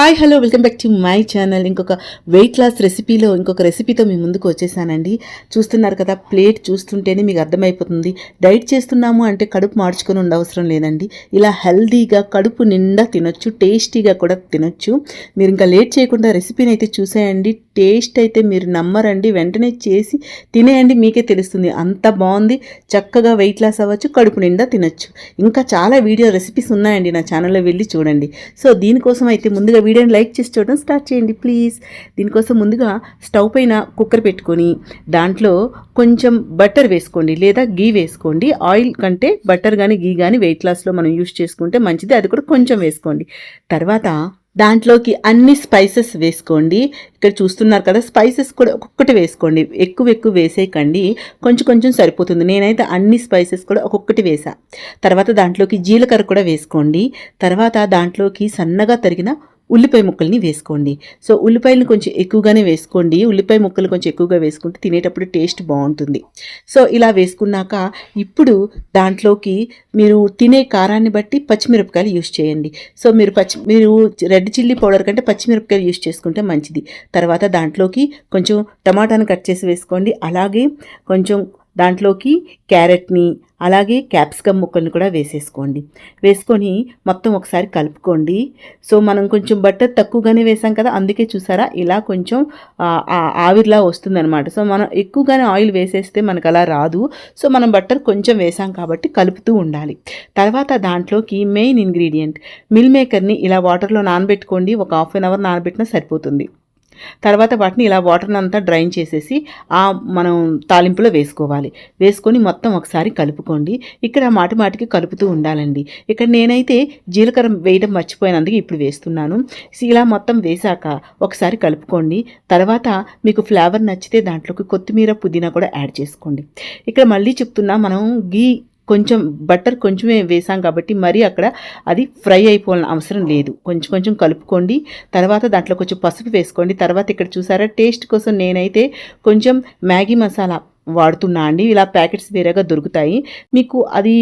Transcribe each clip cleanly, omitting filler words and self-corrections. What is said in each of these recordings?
Hi hello welcome back to my channel. ఇంకొక weight loss రెసిపీలో ఇంకొక రెసిపీతో మీ ముందుకు వచ్చేసానండి. చూస్తున్నారు కదా, ప్లేట్ చూస్తుంటేనే మీకు అర్థమైపోతుంది. డైట్ చేస్తున్నాము అంటే కడుపు మార్చుకొని ఉండవసరం లేదండి. ఇలా హెల్దీగా కడుపు నిండా తినొచ్చు, టేస్టీగా కూడా తినొచ్చు. మీరు ఇంకా లేట్ చేయకుండా రెసిపీని అయితే చూసేయండి. టేస్ట్ అయితే మీరు నమ్మరండి. వెంటనే చేసి తినేయండి, మీకే తెలుస్తుంది. అంత బాగుంది. చక్కగా వెయిట్ లాస్ అవ్వచ్చు, కడుపు నిండా తినొచ్చు. ఇంకా చాలా వీడియో రెసిపీస్ ఉన్నాయండి, నా ఛానల్లో వెళ్ళి చూడండి. సో దీనికోసం అయితే ముందుగా వీడియోని లైక్ చేసి చూడడం స్టార్ట్ చేయండి ప్లీజ్. దీనికోసం ముందుగా స్టవ్ పైన కుక్కర్ పెట్టుకొని దాంట్లో కొంచెం బటర్ వేసుకోండి లేదా గీ వేసుకోండి. ఆయిల్ కంటే బటర్ కానీ గీ కానీ వెయిట్ లాస్లో మనం యూస్ చేసుకుంటే మంచిది. అది కూడా కొంచెం వేసుకోండి. తర్వాత దాంట్లోకి అన్ని స్పైసెస్ వేసుకోండి. ఇక్కడ చూస్తున్నారు కదా, స్పైసెస్ కూడా ఒక్కొక్కటి వేసుకోండి. ఎక్కువ వేసేయకండి, కొంచెం కొంచెం సరిపోతుంది. నేనైతే అన్ని స్పైసెస్ కూడా ఒక్కొక్కటి వేసా. తర్వాత దాంట్లోకి జీలకర్ర కూడా వేసుకోండి. తర్వాత దాంట్లోకి సన్నగా తరిగిన ఉల్లిపాయ ముక్కల్ని వేసుకోండి. సో ఉల్లిపాయలను కొంచెం ఎక్కువగానే వేసుకోండి. ఉల్లిపాయ ముక్కలు కొంచెం ఎక్కువగా వేసుకుంటే తినేటప్పుడు టేస్ట్ బాగుంటుంది. సో ఇలా వేసుకున్నాక ఇప్పుడు దాంట్లోకి మీరు తినే కారాన్ని బట్టి పచ్చిమిరపకాయలు యూస్ చేయండి. సో మీరు రెడ్ చిల్లీ పౌడర్ కంటే పచ్చిమిరపకాయలు యూస్ చేసుకుంటే మంచిది. తర్వాత దాంట్లోకి కొంచెం టమాటాను కట్ చేసి వేసుకోండి. అలాగే కొంచెం దాంట్లోకి క్యారెట్ని అలాగే క్యాప్సికమ్ ముక్కల్ని కూడా వేసేసుకోండి. వేసుకొని మొత్తం ఒకసారి కలుపుకోండి. సో మనం కొంచెం బటర్ తక్కువగానే వేసాం కదా, అందుకే చూసారా ఇలా కొంచెం ఆవిరిలా వస్తుందన్నమాట. సో మనం ఎక్కువగానే ఆయిల్ వేసేస్తే మనకు అలా రాదు. సో మనం బటర్ కొంచెం వేసాం కాబట్టి కలుపుతూ ఉండాలి. తర్వాత దాంట్లోకి మెయిన్ ఇంగ్రీడియంట్ మిల్ మేకర్ని ఇలా వాటర్లో నానబెట్టుకోండి. ఒక హాఫ్ అన్ అవర్ నానబెట్టినా సరిపోతుంది. తర్వాత వాటిని ఇలా వాటర్ని అంతా డ్రైన్ చేసేసి మనం తాలింపులో వేసుకోవాలి. వేసుకొని మొత్తం ఒకసారి కలుపుకోండి. ఇక్కడ మాటికి కలుపుతూ ఉండాలండి. ఇక్కడ నేనైతే జీలకర్ర వేయడం మర్చిపోయినందుకు ఇప్పుడు వేస్తున్నాను. ఇలా మొత్తం వేశాక ఒకసారి కలుపుకోండి. తర్వాత మీకు ఫ్లేవర్ నచ్చితే దాంట్లోకి కొత్తిమీర పుదీనా కూడా యాడ్ చేసుకోండి. ఇక్కడ మళ్ళీ చెప్తున్నా, మనం కొంచెం బటర్ కొంచెమే వేసాం కాబట్టి మరీ అక్కడ అది ఫ్రై అయిపోవాలని అవసరం లేదు. కొంచెం కలుపుకోండి. తర్వాత దాంట్లో కొంచెం పసుపు వేసుకోండి. తర్వాత ఇక్కడ చూసారా, టేస్ట్ కోసం నేనైతే కొంచెం మ్యాగీ మసాలా వాడుతున్నా అండి. ఇలా ప్యాకెట్స్ వేరేగా దొరుకుతాయి. మీకు అది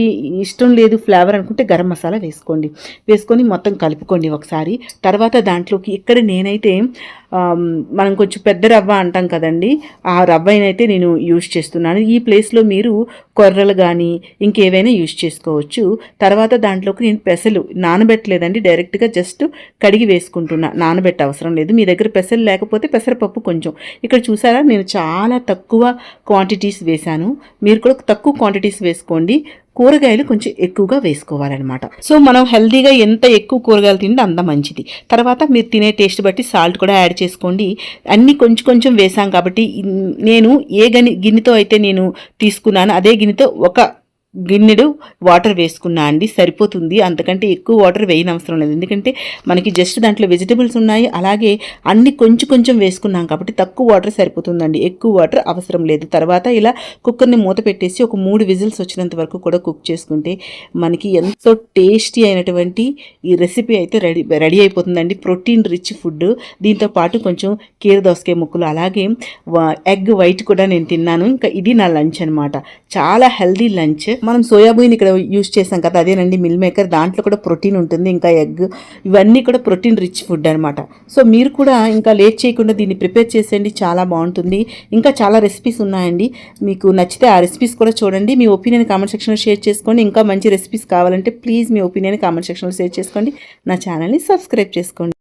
ఇష్టం లేదు ఫ్లేవర్ అనుకుంటే గరం మసాలా వేసుకోండి. వేసుకొని మొత్తం కలుపుకోండి ఒకసారి. తర్వాత దాంట్లోకి ఇక్కడ నేనైతే మనం కొంచెం పెద్ద రవ్వ అంటాం కదండి, ఆ రవ్వనైతే నేను యూజ్ చేస్తున్నాను. ఈ ప్లేస్లో మీరు కొర్రలు కానీ ఇంకేవైనా యూజ్ చేసుకోవచ్చు. తర్వాత దాంట్లోకి నేను పెసలు నానబెట్టలేదండి, డైరెక్ట్గా జస్ట్ కడిగి వేసుకుంటున్నా. నానబెట్ట అవసరం లేదు. మీ దగ్గర పెసలు లేకపోతే పెసరపప్పు కొంచెం. ఇక్కడ చూసారా, నేను చాలా తక్కువ క్వాంటిటీస్ వేశాను. మీరు కూడా తక్కువ క్వాంటిటీస్ వేసుకోండి. కూరగాయలు కొంచెం ఎక్కువగా వేసుకోవాలన్నమాట. సో మనం హెల్తీగా ఎంత ఎక్కువ కూరగాయలు తింటే అంత మంచిది. తర్వాత మీరు తినే టేస్ట్ బట్టి సాల్ట్ కూడా యాడ్ చేసుకోండి. అన్నీ కొంచెం వేసాం కాబట్టి నేను ఏ గిన్నెతో అయితే నేను తీసుకున్నాను అదే గిన్నెతో ఒక గిన్నెడు వాటర్ వేసుకున్నా అండి, సరిపోతుంది. అంతకంటే ఎక్కువ వాటర్ వేయనవసరం లేదు. ఎందుకంటే మనకి జస్ట్ దాంట్లో వెజిటబుల్స్ ఉన్నాయి, అలాగే అన్ని కొంచెం వేసుకున్నాం కాబట్టి తక్కువ వాటర్ సరిపోతుందండి, ఎక్కువ వాటర్ అవసరం లేదు. తర్వాత ఇలా కుక్కర్ని మూత పెట్టేసి ఒక 3 విజిల్స్ వచ్చినంత వరకు కూడా కుక్ చేసుకుంటే మనకి ఎంతో టేస్టీ అయినటువంటి ఈ రెసిపీ అయితే రెడీ అయిపోతుందండి. Protein rich food. దీంతో పాటు కొంచెం కీర దోసకాయ ముక్కలు అలాగే ఎగ్ వైట్ కూడా నేను తిన్నాను. ఇంకా ఇది నా లంచ్ అనమాట. చాలా హెల్దీ లంచ్. మనం సోయాబీన్ ఇక్కడ యూజ్ చేసాం కదా, అదేనండి మిల్ మేకర్. దాంట్లో కూడా ప్రోటీన్ ఉంటుంది, ఇంకా ఎగ్, ఇవన్నీ కూడా ప్రోటీన్ రిచ్ ఫుడ్ అనమాట. సో మీరు కూడా ఇంకా లేట్ చేయకుండా దీన్ని ప్రిపేర్ చేసేయండి, చాలా బాగుంటుంది. ఇంకా చాలా రెసిపీస్ ఉన్నాయండి. మీకు నచ్చితే ఆ రెసిపీస్ కూడా చూడండి. మీ ఒపీనియన్ కామెంట్ సెక్షన్లో షేర్ చేసుకోండి. ఇంకా మంచి రెసిపీస్ కావాలంటే ప్లీజ్ మీ ఒపీనియన్ కామెంట్ సెక్షన్లో షేర్ చేసుకోండి. నా ఛానల్ని సబ్స్క్రైబ్ చేసుకోండి.